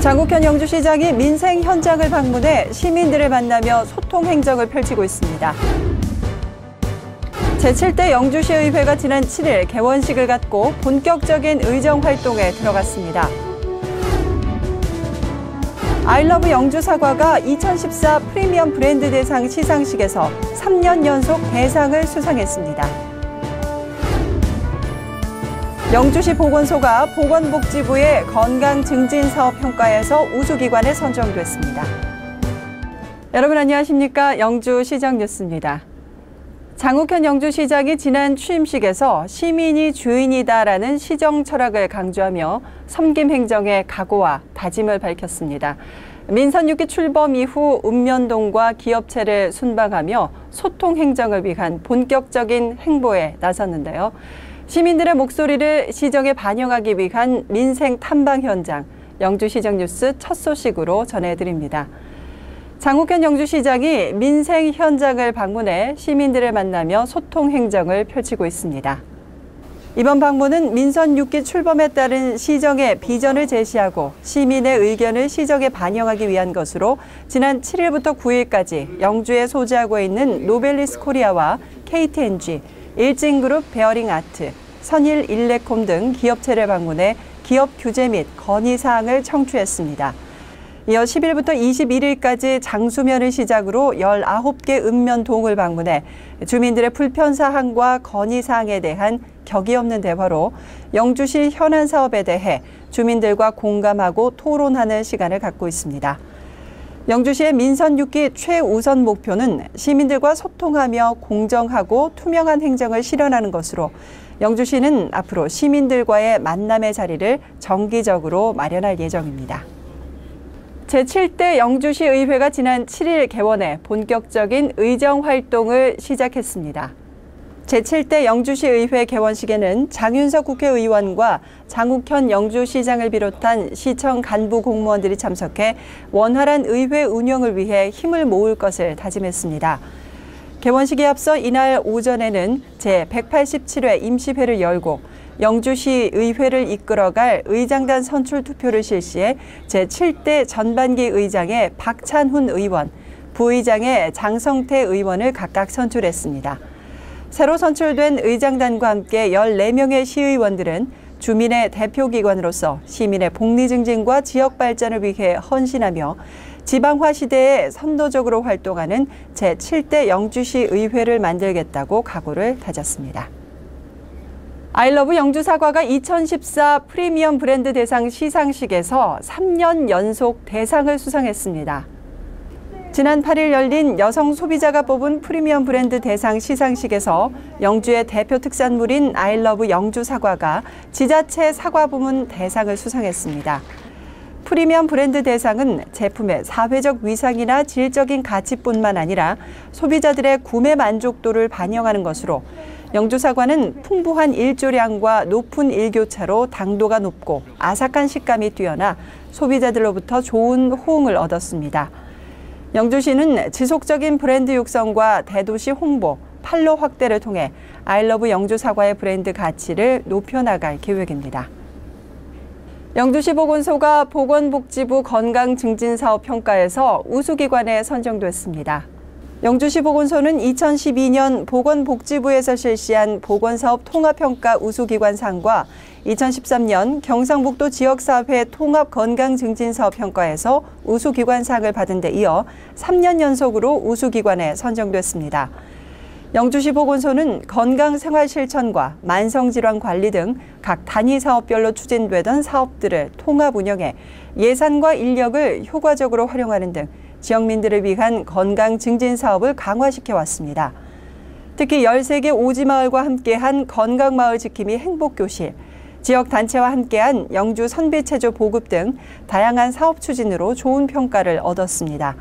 장국현 영주시장이 민생 현장을 방문해 시민들을 만나며 소통 행정을 펼치고 있습니다. 제7대 영주시의회가 지난 7일 개원식을 갖고 본격적인 의정 활동에 들어갔습니다. 아이러브 영주 사과가 2014 프리미엄 브랜드 대상 시상식에서 3년 연속 대상을 수상했습니다. 영주시 보건소가 보건복지부의 건강증진사업 평가에서 우수기관에 선정됐습니다. 여러분 안녕하십니까? 영주시정 뉴스입니다. 장국현 영주시장이 지난 취임식에서 시민이 주인이다라는 시정 철학을 강조하며 섬김 행정의 각오와 다짐을 밝혔습니다. 민선 6기 출범 이후 읍면동과 기업체를 순방하며 소통 행정을 위한 본격적인 행보에 나섰는데요. 시민들의 목소리를 시정에 반영하기 위한 민생 탐방 현장, 영주시정 뉴스 첫 소식으로 전해드립니다. 장국현 영주시장이 민생 현장을 방문해 시민들을 만나며 소통 행정을 펼치고 있습니다. 이번 방문은 민선 6기 출범에 따른 시정의 비전을 제시하고 시민의 의견을 시정에 반영하기 위한 것으로 지난 7일부터 9일까지 영주에 소재하고 있는 노벨리스 코리아와 KTNG, 일진그룹 베어링아트, 선일 일레콤 등 기업체를 방문해 기업 규제 및 건의사항을 청취했습니다. 이어 10일부터 21일까지 장수면을 시작으로 19개 읍면동을 방문해 주민들의 불편사항과 건의사항에 대한 격이 없는 대화로 영주시 현안 사업에 대해 주민들과 공감하고 토론하는 시간을 갖고 있습니다. 영주시의 민선 6기 최우선 목표는 시민들과 소통하며 공정하고 투명한 행정을 실현하는 것으로 영주시는 앞으로 시민들과의 만남의 자리를 정기적으로 마련할 예정입니다. 제7대 영주시 의회가 지난 7일 개원해 본격적인 의정 활동을 시작했습니다. 제7대 영주시 의회 개원식에는 장윤석 국회의원과 장국현 영주시장을 비롯한 시청 간부 공무원들이 참석해 원활한 의회 운영을 위해 힘을 모을 것을 다짐했습니다. 개원식에 앞서 이날 오전에는 제187회 임시회를 열고 영주시 의회를 이끌어갈 의장단 선출 투표를 실시해 제7대 전반기 의장의 박찬훈 의원, 부의장의 장성태 의원을 각각 선출했습니다. 새로 선출된 의장단과 함께 14명의 시의원들은 주민의 대표기관으로서 시민의 복리 증진과 지역 발전을 위해 헌신하며 지방화 시대에 선도적으로 활동하는 제7대 영주시 의회를 만들겠다고 각오를 다졌습니다. 아이러브 영주 사과가 2014 프리미엄 브랜드 대상 시상식에서 3년 연속 대상을 수상했습니다. 지난 8일 열린 여성 소비자가 뽑은 프리미엄 브랜드 대상 시상식에서 영주의 대표 특산물인 아이러브 영주 사과가 지자체 사과 부문 대상을 수상했습니다. 프리미엄 브랜드 대상은 제품의 사회적 위상이나 질적인 가치뿐만 아니라 소비자들의 구매 만족도를 반영하는 것으로 영주 사과는 풍부한 일조량과 높은 일교차로 당도가 높고 아삭한 식감이 뛰어나 소비자들로부터 좋은 호응을 얻었습니다. 영주시는 지속적인 브랜드 육성과 대도시 홍보, 판로 확대를 통해 아이러브 영주 사과의 브랜드 가치를 높여나갈 계획입니다. 영주시 보건소가 보건복지부 건강증진사업 평가에서 우수기관에 선정됐습니다. 영주시 보건소는 2012년 보건복지부에서 실시한 보건사업 통합평가 우수기관상과 2013년 경상북도 지역사회 통합건강증진사업 평가에서 우수기관상을 받은 데 이어 3년 연속으로 우수기관에 선정됐습니다. 영주시 보건소는 건강생활실천과 만성질환 관리 등 각 단위 사업별로 추진되던 사업들을 통합 운영해 예산과 인력을 효과적으로 활용하는 등 지역민들을 위한 건강 증진 사업을 강화시켜 왔습니다. 특히 13개 오지마을과 함께한 건강마을 지킴이 행복교실, 지역단체와 함께한 영주 선비체조 보급 등 다양한 사업 추진으로 좋은 평가를 얻었습니다.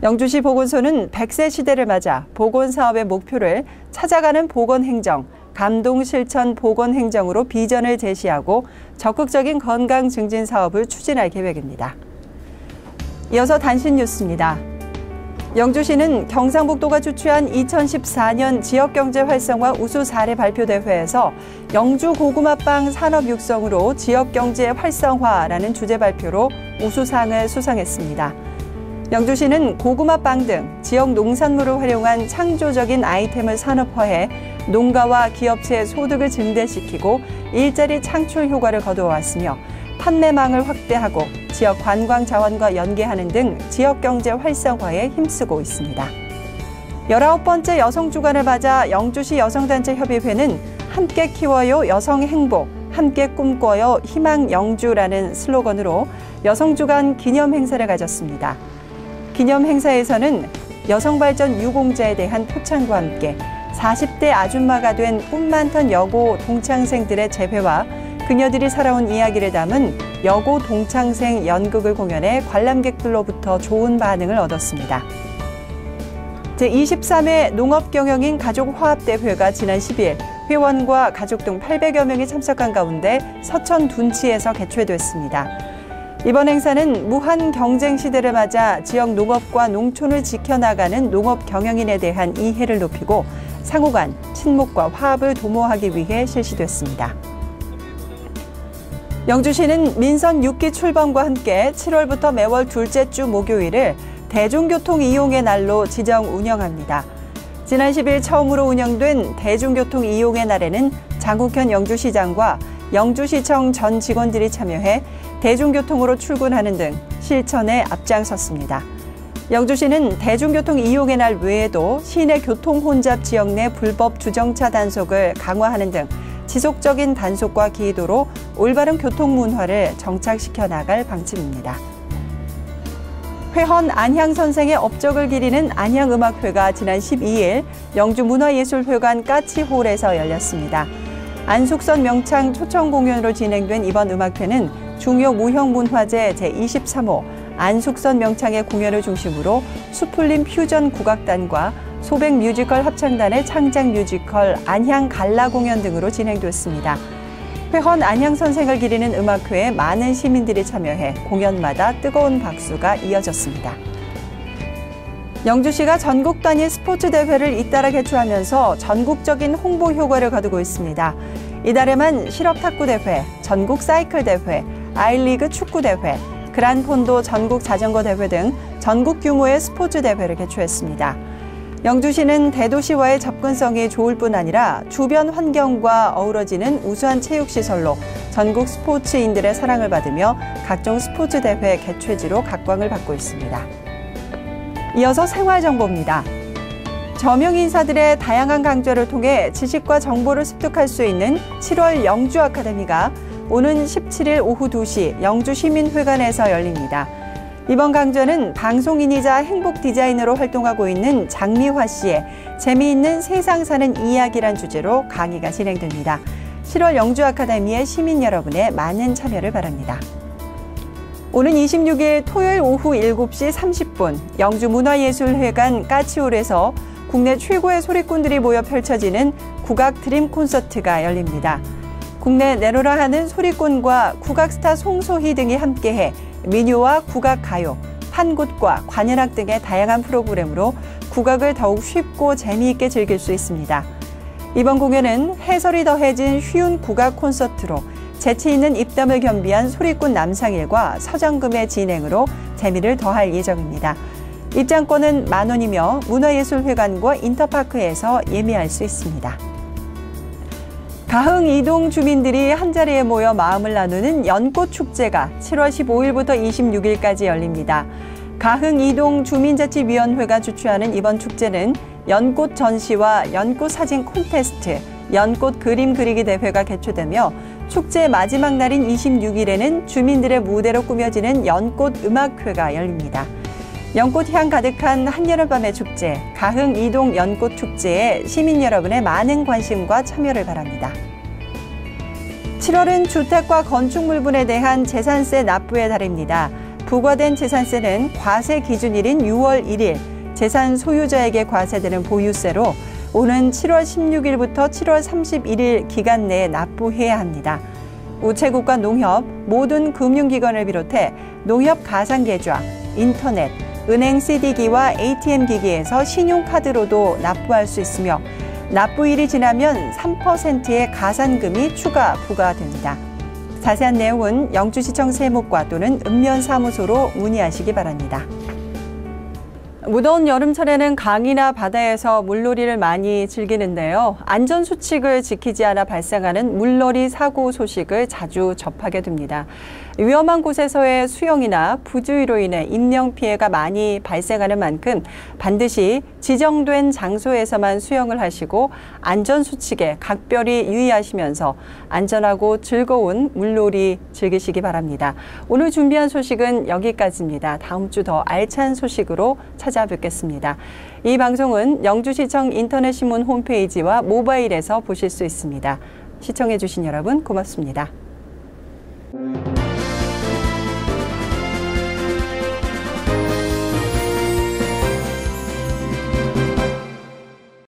영주시 보건소는 100세 시대를 맞아 보건사업의 목표를 찾아가는 보건행정, 감동실천 보건행정으로 비전을 제시하고 적극적인 건강 증진 사업을 추진할 계획입니다. 이어서 단신 뉴스입니다. 영주시는 경상북도가 주최한 2014년 지역경제 활성화 우수 사례 발표대회에서 영주 고구마빵 산업 육성으로 지역경제 활성화라는 주제 발표로 우수상을 수상했습니다. 영주시는 고구마빵 등 지역 농산물을 활용한 창조적인 아이템을 산업화해 농가와 기업체의 소득을 증대시키고 일자리 창출 효과를 거두어왔으며 판매망을 확대하고 지역 관광 자원과 연계하는 등 지역 경제 활성화에 힘쓰고 있습니다. 19번째 여성주간을 맞아 영주시 여성단체협의회는 함께 키워요 여성 행복, 함께 꿈꿔요 희망 영주라는 슬로건으로 여성주간 기념 행사를 가졌습니다. 기념 행사에서는 여성발전 유공자에 대한 표창과 함께 40대 아줌마가 된 꿈 많던 여고 동창생들의 재회와 그녀들이 살아온 이야기를 담은 여고 동창생 연극을 공연해 관람객들로부터 좋은 반응을 얻었습니다. 제23회 농업경영인 가족화합대회가 지난 10일 회원과 가족 등 800여 명이 참석한 가운데 서천 둔치에서 개최됐습니다. 이번 행사는 무한 경쟁 시대를 맞아 지역 농업과 농촌을 지켜나가는 농업 경영인에 대한 이해를 높이고 상호 간 친목과 화합을 도모하기 위해 실시됐습니다. 영주시는 민선 6기 출범과 함께 7월부터 매월 둘째 주 목요일을 대중교통 이용의 날로 지정 운영합니다. 지난 10일 처음으로 운영된 대중교통 이용의 날에는 장국현 영주시장과 영주시청 전 직원들이 참여해 대중교통으로 출근하는 등 실천에 앞장섰습니다. 영주시는 대중교통 이용의 날 외에도 시내 교통혼잡 지역 내 불법 주정차 단속을 강화하는 등 지속적인 단속과 기도로 올바른 교통 문화를 정착시켜 나갈 방침입니다. 회헌 안향 선생의 업적을 기리는 안향음악회가 지난 12일 영주문화예술회관 까치홀에서 열렸습니다. 안숙선 명창 초청 공연으로 진행된 이번 음악회는 중요 무형문화재 제23호 안숙선 명창의 공연을 중심으로 수풀림 퓨전 국악단과 소백 뮤지컬 합창단의 창작 뮤지컬 안향 갈라 공연 등으로 진행됐습니다. 회헌 안향 선생을 기리는 음악회에 많은 시민들이 참여해 공연마다 뜨거운 박수가 이어졌습니다. 영주시가 전국 단위 스포츠 대회를 잇따라 개최하면서 전국적인 홍보 효과를 거두고 있습니다. 이달에만 실업탁구대회, 전국 사이클대회, 아이리그 축구대회, 그란폰도 전국 자전거대회 등 전국 규모의 스포츠 대회를 개최했습니다. 영주시는 대도시와의 접근성이 좋을 뿐 아니라 주변 환경과 어우러지는 우수한 체육시설로 전국 스포츠인들의 사랑을 받으며 각종 스포츠 대회 개최지로 각광을 받고 있습니다. 이어서 생활정보입니다. 저명 인사들의 다양한 강좌를 통해 지식과 정보를 습득할 수 있는 7월 영주 아카데미가 오는 17일 오후 2시 영주시민회관에서 열립니다. 이번 강좌는 방송인이자 행복 디자이너로 활동하고 있는 장미화 씨의 재미있는 세상 사는 이야기란 주제로 강의가 진행됩니다. 7월 영주 아카데미의 시민 여러분의 많은 참여를 바랍니다. 오는 26일 토요일 오후 7시 30분 영주문화예술회관 까치홀에서 국내 최고의 소리꾼들이 모여 펼쳐지는 국악 드림 콘서트가 열립니다. 국내 내노라 하는 소리꾼과 국악스타 송소희 등이 함께해 민요와 국악 가요, 판굿과 관현악 등의 다양한 프로그램으로 국악을 더욱 쉽고 재미있게 즐길 수 있습니다. 이번 공연은 해설이 더해진 쉬운 국악 콘서트로 재치 있는 입담을 겸비한 소리꾼 남상일과 서정금의 진행으로 재미를 더할 예정입니다. 입장권은 만원이며 문화예술회관과 인터파크에서 예매할 수 있습니다. 가흥 이동 주민들이 한자리에 모여 마음을 나누는 연꽃축제가 7월 15일부터 26일까지 열립니다. 가흥 이동 주민자치위원회가 주최하는 이번 축제는 연꽃 전시와 연꽃 사진 콘테스트, 연꽃 그림 그리기 대회가 개최되며 축제 마지막 날인 26일에는 주민들의 무대로 꾸며지는 연꽃 음악회가 열립니다. 연꽃향 가득한 한여름밤의 축제, 가흥 이동 연꽃 축제에 시민 여러분의 많은 관심과 참여를 바랍니다. 7월은 주택과 건축물분에 대한 재산세 납부의 달입니다. 부과된 재산세는 과세 기준일인 6월 1일 재산 소유자에게 과세되는 보유세로 오는 7월 16일부터 7월 31일 기간 내에 납부해야 합니다. 우체국과 농협, 모든 금융기관을 비롯해 농협 가상계좌, 인터넷, 은행 CD기와 ATM기기에서 신용카드로도 납부할 수 있으며 납부일이 지나면 3%의 가산금이 추가 부과됩니다. 자세한 내용은 영주시청 세무과 또는 읍면사무소로 문의하시기 바랍니다. 무더운 여름철에는 강이나 바다에서 물놀이를 많이 즐기는데요. 안전수칙을 지키지 않아 발생하는 물놀이 사고 소식을 자주 접하게 됩니다. 위험한 곳에서의 수영이나 부주의로 인해 인명피해가 많이 발생하는 만큼 반드시 지정된 장소에서만 수영을 하시고 안전수칙에 각별히 유의하시면서 안전하고 즐거운 물놀이 즐기시기 바랍니다. 오늘 준비한 소식은 여기까지입니다. 다음 주 더 알찬 소식으로 찾아뵙겠습니다. 이 방송은 영주시청 인터넷신문 홈페이지와 모바일에서 보실 수 있습니다. 시청해주신 여러분 고맙습니다.